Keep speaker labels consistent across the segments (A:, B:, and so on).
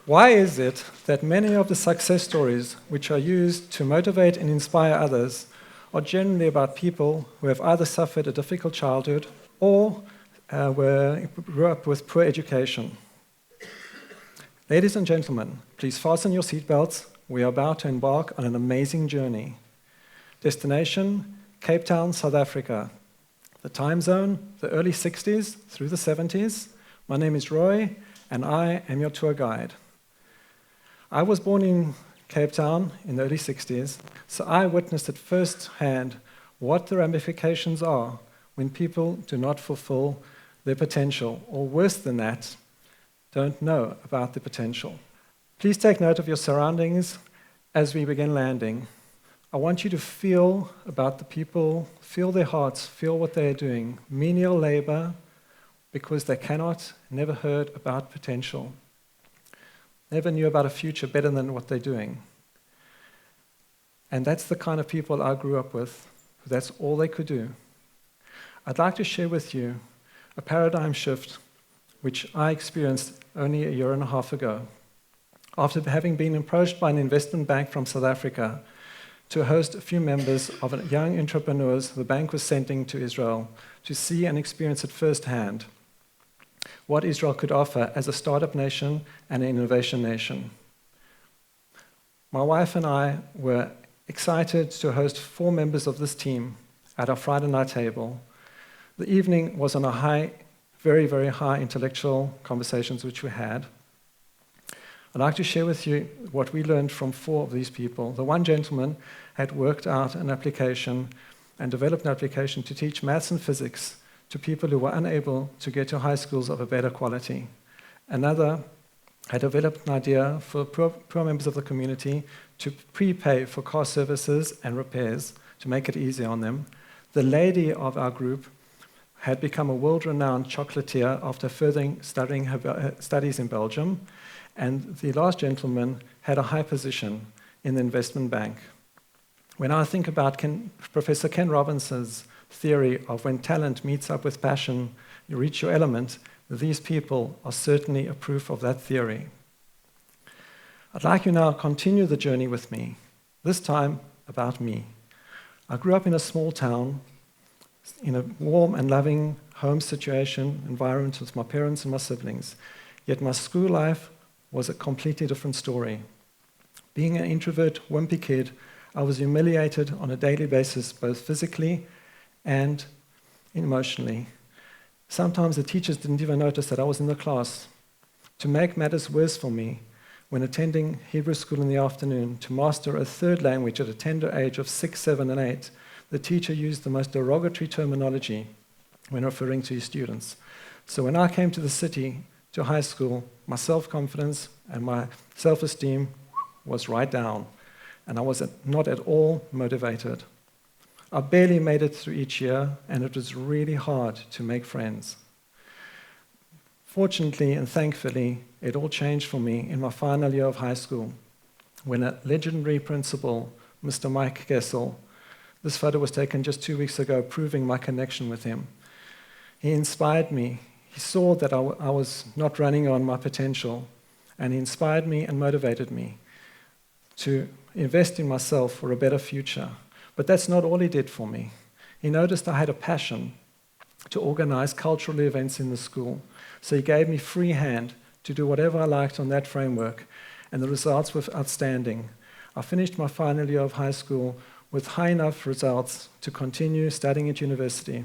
A: Why is it that many of the success stories which are used to motivate and inspire others are generally about people who have either suffered a difficult childhood or grew up with poor education? Ladies and gentlemen, please fasten your seatbelts. We are about to embark on an amazing journey. Destination, Cape Town, South Africa. The time zone, the early 60s through the 70s. My name is Roy, and I am your tour guide. I was born in Cape Town in the early 60s, so I witnessed at first hand what the ramifications are when people do not fulfill their potential, or worse than that, don't know about the potential. Please take note of your surroundings as we begin landing. I want you to feel about the people, feel their hearts, feel what they are doing. Menial labor, because they never heard about potential. Never knew about a future better than what they're doing. And that's the kind of people I grew up with. That's all they could do. I'd like to share with you a paradigm shift which I experienced only a year and a half ago. After having been approached by an investment bank from South Africa to host a few members of young entrepreneurs the bank was sending to Israel to see and experience at first hand what Israel could offer as a startup nation and an innovation nation. My wife and I were excited to host 4 members of this team at our Friday night table. The evening was on a very, very high intellectual conversations which we had. I'd like to share with you what we learned from 4 of these people. The one gentleman had worked out an application and developed an application to teach maths and physics to people who were unable to get to high schools of a better quality. Another had developed an idea for poor members of the community to prepay for car services and repairs to make it easy on them. The lady of our group had become a world-renowned chocolatier after further studying her studies in Belgium, and the last gentleman had a high position in the investment bank. When I think about Professor Ken Robinson's theory of when talent meets up with passion, you reach your element, these people are certainly a proof of that theory. I'd like you now to continue the journey with me, this time about me. I grew up in a small town, in a warm and loving home situation, environment with my parents and my siblings, yet my school life was a completely different story. Being an introvert, wimpy kid, I was humiliated on a daily basis, both physically and emotionally. Sometimes the teachers didn't even notice that I was in the class. To make matters worse for me, when attending Hebrew school in the afternoon, to master a third language at a tender age of 6, 7, and 8, the teacher used the most derogatory terminology when referring to his students. So when I came to the city, to high school, my self-confidence and my self-esteem was right down, and I was not at all motivated. I barely made it through each year, and it was really hard to make friends. Fortunately and thankfully, it all changed for me in my final year of high school, when a legendary principal, Mr. Mike Kessel, this photo was taken just 2 weeks ago, proving my connection with him. He inspired me. He saw that I was not running on my potential, and he inspired me and motivated me to invest in myself for a better future. But that's not all he did for me. He noticed I had a passion to organize cultural events in the school, so he gave me free hand to do whatever I liked on that framework, and the results were outstanding. I finished my final year of high school with high enough results to continue studying at university,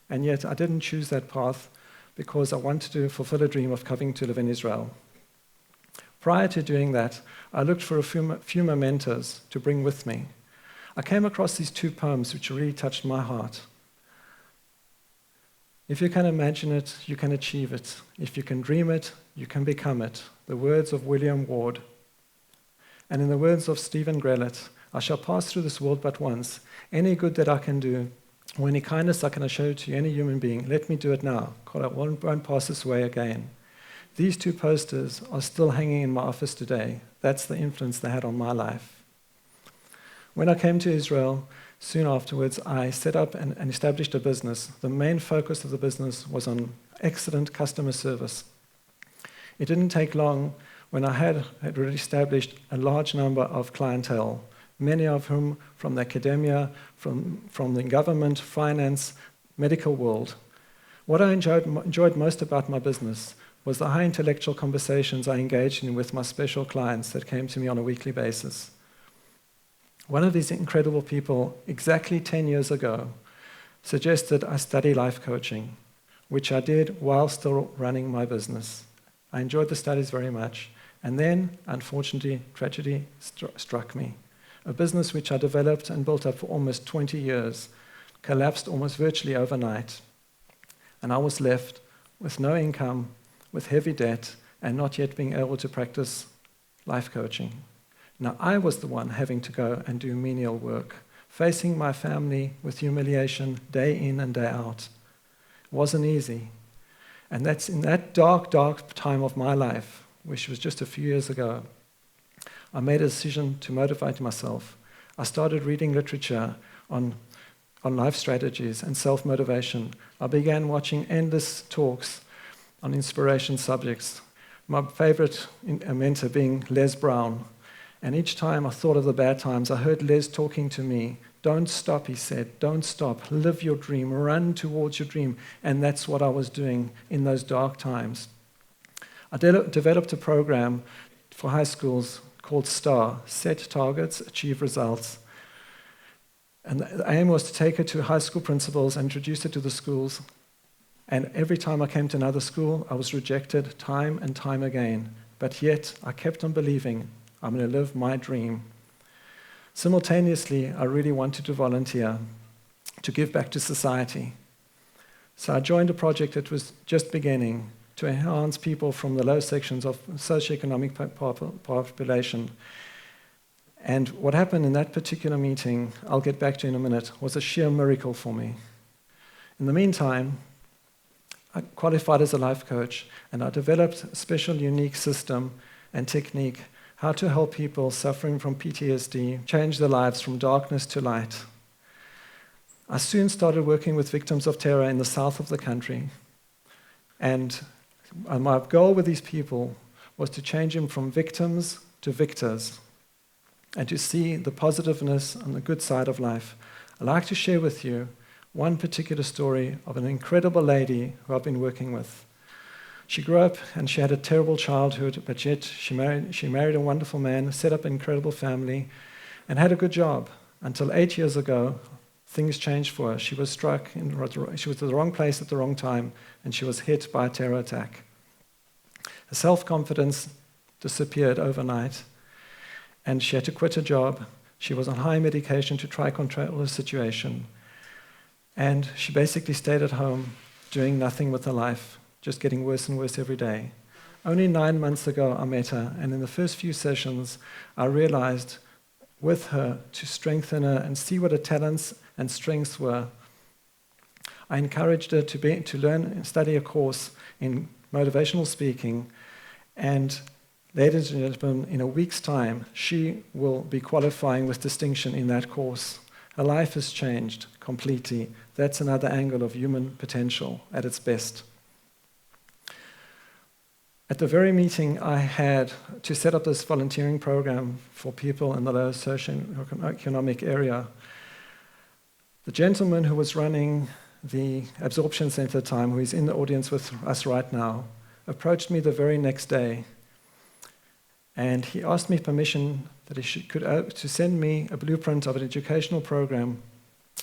A: and yet I didn't choose that path because I wanted to fulfill a dream of coming to live in Israel. Prior to doing that, I looked for a few mementos to bring with me. I came across these 2 poems which really touched my heart. If you can imagine it, you can achieve it. If you can dream it, you can become it. The words of William Ward. And in the words of Stephen Grellet, I shall pass through this world but once. Any good that I can do, or any kindness I can show to any human being, let me do it now, because I won't pass this way again. These 2 posters are still hanging in my office today. That's the influence they had on my life. When I came to Israel, soon afterwards, I set up and established a business. The main focus of the business was on excellent customer service. It didn't take long when I had already established a large number of clientele, many of whom from the academia, from the government, finance, medical world. What I enjoyed most about my business was the high intellectual conversations I engaged in with my special clients that came to me on a weekly basis. One of these incredible people, exactly 10 years ago, suggested I study life coaching, which I did while still running my business. I enjoyed the studies very much. And then, unfortunately, tragedy struck me. A business which I developed and built up for almost 20 years collapsed almost virtually overnight. And I was left with no income, with heavy debt, and not yet being able to practice life coaching. Now, I was the one having to go and do menial work, facing my family with humiliation day in and day out. It wasn't easy. And that's in that dark, dark time of my life, which was just a few years ago, I made a decision to motivate myself. I started reading literature on life strategies and self-motivation. I began watching endless talks on inspiration subjects, my favorite mentor being Les Brown. And each time I thought of the bad times, I heard Les talking to me. Don't stop, he said. Don't stop. Live your dream. Run towards your dream. And that's what I was doing in those dark times. I developed a program for high schools called STAR, Set Targets, Achieve Results. And the aim was to take it to high school principals and introduce it to the schools. And every time I came to another school, I was rejected time and time again. But yet, I kept on believing I'm going to live my dream. Simultaneously, I really wanted to volunteer, to give back to society. So I joined a project that was just beginning to enhance people from the low sections of socioeconomic population. And what happened in that particular meeting, I'll get back to in a minute, was a sheer miracle for me. In the meantime, I qualified as a life coach, and I developed a special, unique system and technique how to help people suffering from PTSD change their lives from darkness to light. I soon started working with victims of terror in the south of the country, and my goal with these people was to change them from victims to victors and to see the positiveness and the good side of life. I'd like to share with you one particular story of an incredible lady who I've been working with. She grew up and she had a terrible childhood, but yet she married a wonderful man, set up an incredible family, and had a good job. Until 8 years ago, things changed for her. She was struck, she was at the wrong place at the wrong time, and she was hit by a terror attack. Her self-confidence disappeared overnight, and she had to quit her job. She was on high medication to try control the situation. And she basically stayed at home, doing nothing with her life, just getting worse and worse every day. Only 9 months ago, I met her, and in the first few sessions, I realized with her to strengthen her and see what her talents and strengths were. I encouraged her to learn and study a course in motivational speaking, and ladies and gentlemen, in a week's time, she will be qualifying with distinction in that course. Her life has changed completely. That's another angle of human potential at its best. At the very meeting I had to set up this volunteering program for people in the low socioeconomic area, the gentleman who was running the absorption center at the time, who is in the audience with us right now, approached me the very next day, and he asked me permission that he could to send me a blueprint of an educational program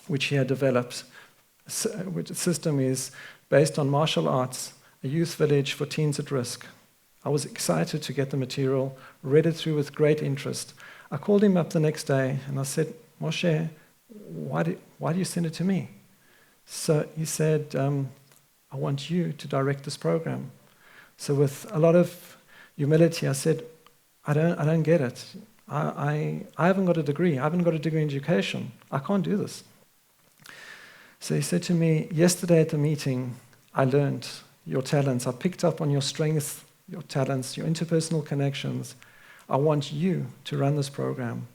A: which he had developed. Which the system is based on martial arts, a youth village for teens at risk. I was excited to get the material, read it through with great interest. I called him up the next day and I said, Moshe, why do you send it to me? So he said, I want you to direct this program. So with a lot of humility, I said, I don't get it. I haven't got a degree. I haven't got a degree in education. I can't do this. So he said to me, yesterday at the meeting, I learned your talents. I picked up on your strengths, your talents, your interpersonal connections. I want you to run this program.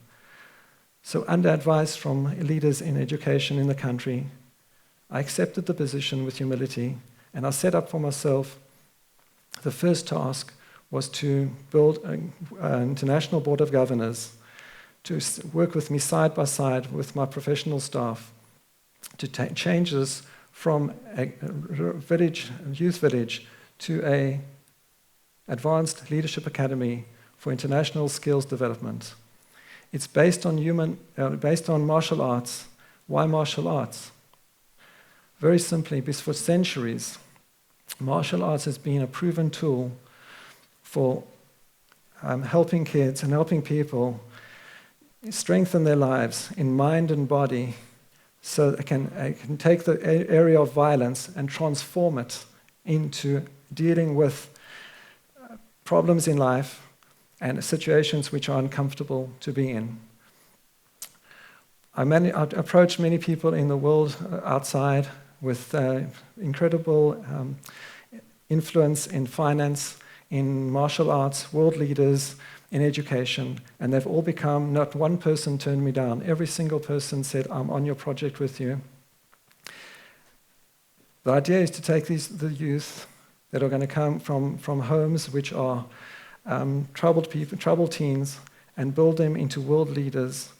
A: So under advice from leaders in education in the country, I accepted the position with humility, and I set up for myself the first task was to build an international board of governors to work with me side by side with my professional staff to take changes from a youth village to an advanced leadership academy for international skills development. It's based on martial arts. Why martial arts? Very simply, because for centuries, martial arts has been a proven tool for helping kids and helping people strengthen their lives in mind and body, so they can take the area of violence and transform it into dealing with problems in life and situations which are uncomfortable to be in. I approached many people in the world outside with incredible influence in finance, in martial arts, world leaders, in education, and they've all become, not one person turned me down. Every single person said, I'm on your project with you. The idea is to take the youth that are going to come from homes which are troubled teens, and build them into world leaders,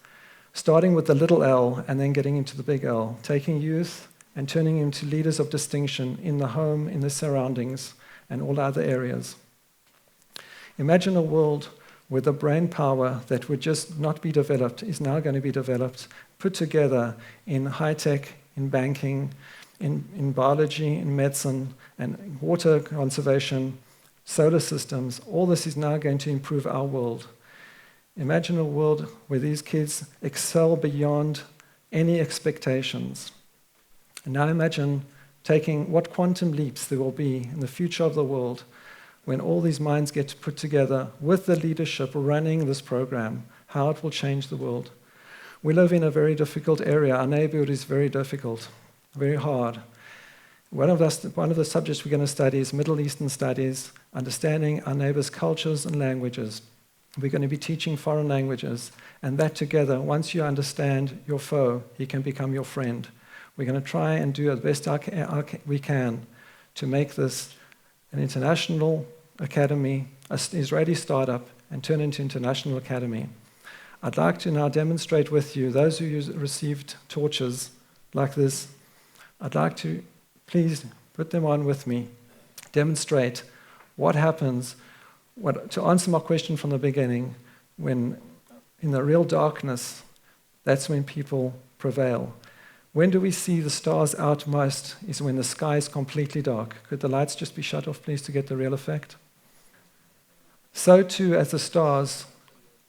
A: starting with the little L and then getting into the big L, taking youth and turning them into leaders of distinction in the home, in the surroundings, and all other areas. Imagine a world where the brain power that would just not be developed is now going to be developed, put together in high-tech, in banking, in biology, in medicine, and water conservation, solar systems. All this is now going to improve our world. Imagine a world where these kids excel beyond any expectations. And now imagine taking what quantum leaps there will be in the future of the world when all these minds get put together with the leadership running this program, how it will change the world. We live in a very difficult area. Our neighborhood is very difficult, very hard. One of the subjects we're going to study is Middle Eastern studies, understanding our neighbors' cultures and languages. We're going to be teaching foreign languages, and that together, once you understand your foe, he can become your friend. We're going to try and do the best we can to make this an international academy, an Israeli startup, and turn into international academy. I'd like to now demonstrate with you, those who received torches like this, I'd like to please put them on with me, demonstrate what happens, to answer my question from the beginning, when in the real darkness, that's when people prevail. When do we see the stars out most is when the sky is completely dark. Could the lights just be shut off, please, to get the real effect? So too, as the stars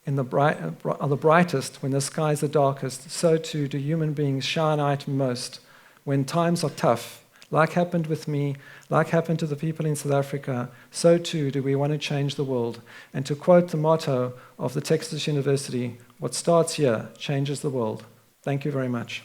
A: are the brightest when the skies are darkest, so too do human beings shine out most when times are tough. Like happened with me, like happened to the people in South Africa, so too do we want to change the world. And to quote the motto of the Texas University, what starts here changes the world. Thank you very much.